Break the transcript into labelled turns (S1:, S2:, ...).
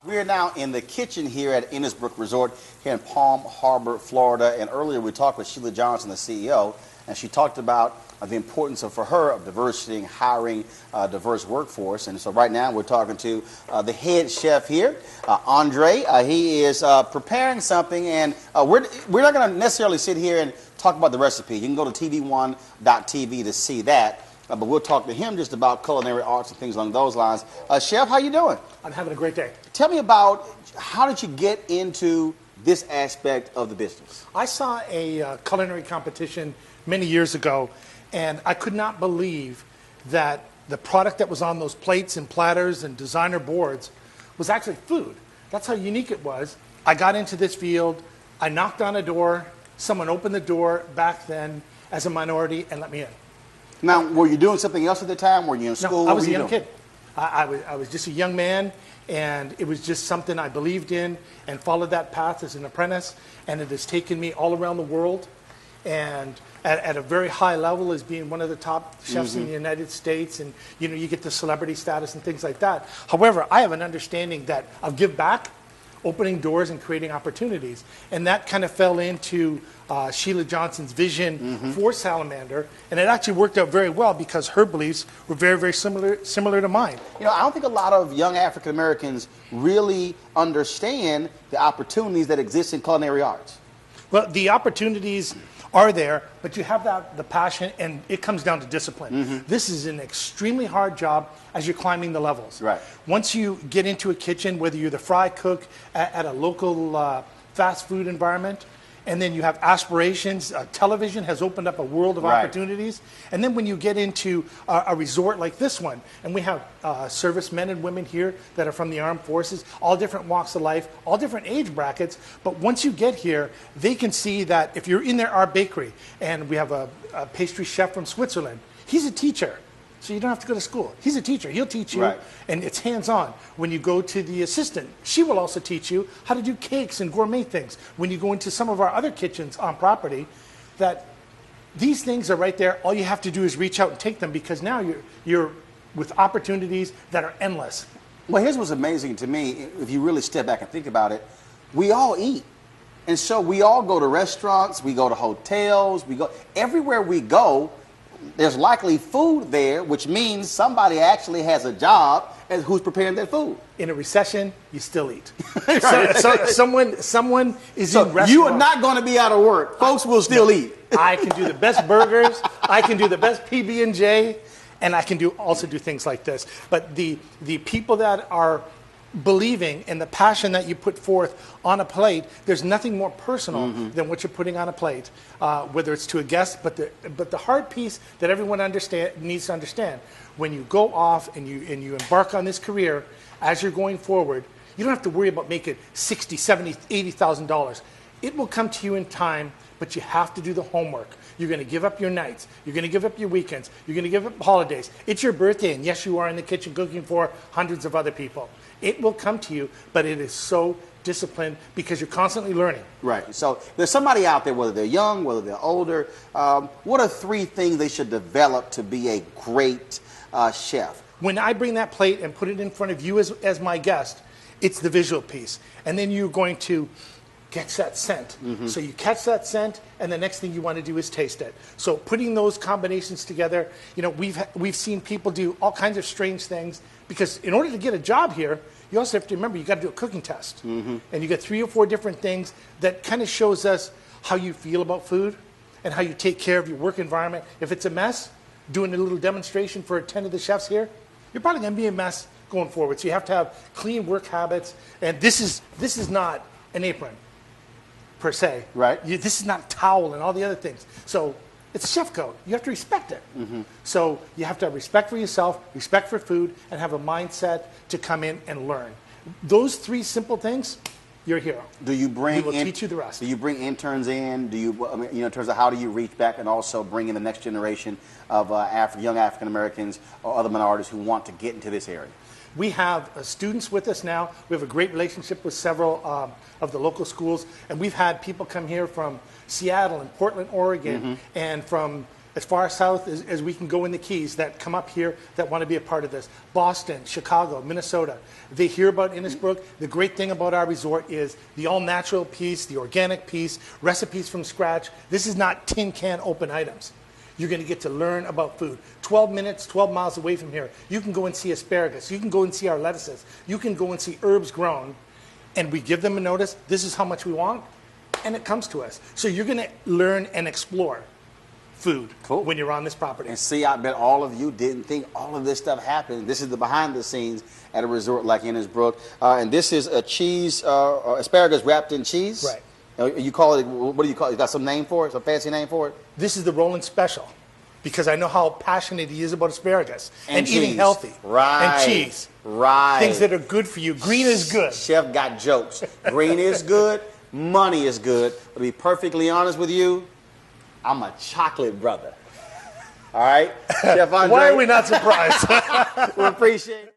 S1: We are now in the kitchen here at Innisbrook Resort here in Palm Harbor, Florida. And earlier we talked with Sheila Johnson, the CEO, and she talked about the importance for her of diversity and hiring a diverse workforce. And so right now we're talking to the head chef here, Andre. He is preparing something, and we're not going to necessarily sit here and talk about the recipe. You can go to tv1.tv to see that. But we'll talk to him just about culinary arts and things along those lines. Chef, how you doing?
S2: I'm having a great day.
S1: Tell me about how did you get into this aspect of the business?
S2: I saw a culinary competition many years ago, and I could not believe that the product that was on those plates and platters and designer boards was actually food. That's how unique it was. I got into this field. I knocked on a door. Someone opened the door back then as a minority and let me in.
S1: Now, were you doing something else at the time? Were you in school?
S2: No, I was a young kid. I was just a young man, and it was just something I believed in and followed that path as an apprentice, and it has taken me all around the world, and at a very high level as being one of the top chefs in the United States, and you get the celebrity status and things like that. However, I have an understanding that I'll give back, opening doors and creating opportunities, and that kind of fell into Sheila Johnson's vision for Salamander, and it actually worked out very well because her beliefs were very, very similar to mine.
S1: I don't think a lot of young African Americans really understand the opportunities that exist in culinary arts.
S2: Well, the opportunities are there, but you have the passion, and it comes down to discipline. This is an extremely hard job as you're climbing the levels.
S1: Right.
S2: Once you get into a kitchen, whether you're the fry cook at a local fast food environment, and then you have aspirations. Television has opened up a world of opportunities. And then when you get into a resort like this one, and we have servicemen and women here that are from the armed forces, all different walks of life, all different age brackets. But once you get here, they can see that if you're in there, our bakery, and we have a pastry chef from Switzerland, he's a teacher. So you don't have to go to school. He's a teacher. He'll teach you, and it's hands-on. When you go to the assistant, she will also teach you how to do cakes and gourmet things. When you go into some of our other kitchens on property, that these things are right there. All you have to do is reach out and take them, because now you're with opportunities that are endless.
S1: Well, here's what's amazing to me, if you really step back and think about it, we all eat. And so we all go to restaurants, we go to hotels, everywhere we go, there's likely food there, which means somebody actually has a job and who's preparing that food.
S2: In a recession, you still eat. Someone is in restaurant.
S1: You are not going to be out of work. Folks will still eat.
S2: I can do the best burgers. I can do the best PB&J, and I can also do things like this. But the people that are believing in the passion that you put forth on a plate, there's nothing more personal than what you're putting on a plate, whether it's to a guest. But the hard piece that everyone needs to understand, when you go off and you embark on this career, as you're going forward, you don't have to worry about making $60,000, $70,000, $80,000. It will come to you in time, but you have to do the homework. You're going to give up your nights. You're going to give up your weekends. You're going to give up holidays. It's your birthday, and yes, you are in the kitchen cooking for hundreds of other people. It will come to you, but it is so disciplined because you're constantly learning.
S1: Right. So there's somebody out there, whether they're young, whether they're older, what are 3 things they should develop to be a great chef?
S2: When I bring that plate and put it in front of you as my guest, it's the visual piece. And then you're going to catch that scent. So you catch that scent, and the next thing you want to do is taste it. So putting those combinations together, we've seen people do all kinds of strange things, because in order to get a job here, you also have to remember you got to do a cooking test. And you get 3 or 4 different things that kind of shows us how you feel about food and how you take care of your work environment. If it's a mess, doing a little demonstration for 10 of the chefs here, you're probably going to be a mess going forward. So you have to have clean work habits, and this is not an apron per se.
S1: Right.
S2: This is not a towel and all the other things. So it's a chef code. You have to respect it. So you have to have respect for yourself, respect for food, and have a mindset to come in and learn. Those 3 simple things, you're a hero.
S1: Do you bring?
S2: We will teach you the rest.
S1: Do you bring interns in? Do you, in terms of how do you reach back and also bring in the next generation of young African Americans or other minorities who want to get into this area?
S2: We have students with us now. We have a great relationship with several of the local schools, and we've had people come here from Seattle and Portland, Oregon, and from as far south as we can go in the Keys that come up here that want to be a part of this. Boston, Chicago, Minnesota. They hear about Innisbrook. The great thing about our resort is the all-natural piece, the organic piece, recipes from scratch. This is not tin can open items. You're going to get to learn about food. 12 minutes, 12 miles away from here, you can go and see asparagus. You can go and see our lettuces. You can go and see herbs grown. And we give them a notice. This is how much we want. And it comes to us. So you're going to learn and explore food when you're on this property.
S1: And see, I bet all of you didn't think all of this stuff happened. This is the behind the scenes at a resort like Innisbrook. And this is a cheese, asparagus wrapped in cheese.
S2: Right.
S1: You call it, what do you call it? You got some name for it? Some fancy name for it?
S2: This is the Roland Special, because I know how passionate he is about asparagus and
S1: cheese.
S2: eating healthy.
S1: Right.
S2: And cheese.
S1: Right.
S2: Things that are good for you. Green is good.
S1: Chef got jokes. Green is good. Money is good. But to be perfectly honest with you, I'm a chocolate brother. All right? Chef Andre.
S2: Why are we not surprised?
S1: We appreciate it.